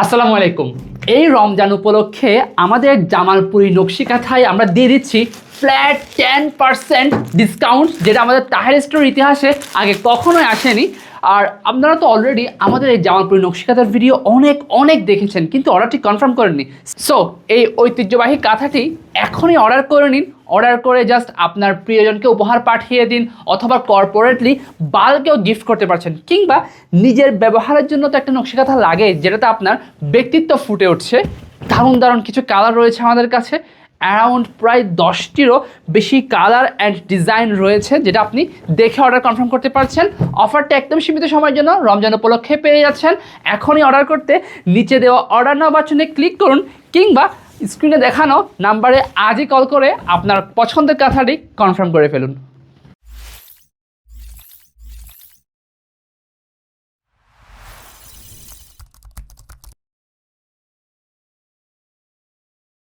আসসালামু আলাইকুম। এই রমজান উপলক্ষে আমাদের জামালপুরি নকশি কাঁথায় আমরা দিয়ে দিচ্ছি ফ্ল্যাট 10% ডিসকাউন্ট, যেটা আমাদের তাহের স্টোর ইতিহাসে আগে কখনোই আসেনি। আর আপনারা তো অলরেডি আমাদের এই জামালপুরি নকশি কাঁথার ভিডিও অনেক দেখেছেন, কিন্তু অর্ডারটি কনফার্ম করেননি। সো এই ঐতিহ্যবাহী কাঁথাটি এখনই অর্ডার করে নিন। অর্ডার করে জাস্ট আপনার প্রিয়জনকে উপহার পাঠিয়ে দিন, অথবা কর্পোরেটলি বাল্কেও গিফট করতে পারছেন, কিংবা নিজের ব্যবহারের জন্য তো একটা নকশি কাঁথা লাগে যেটাতে আপনার ব্যক্তিত্ব ফুটে উঠছে। দারুণ কিছু কালার রয়েছে আমাদের কাছে, অ্যারাউন্ড প্রায় 10টিরও বেশি কালার অ্যান্ড ডিজাইন রয়েছে, যেটা আপনি দেখে অর্ডার কনফার্ম করতে পারছেন। অফারটা একদম সীমিত সময়ের জন্য রমজান উপলক্ষে পেয়ে যাচ্ছেন। এখনই অর্ডার করতে নিচে দেওয়া অর্ডার নাও বাটনে ক্লিক করুন, কিংবা স্ক্রিনে দেখানো নাম্বারে আজই কল করে আপনার পছন্দের কাঁথাটি কনফার্ম করে ফেলুন।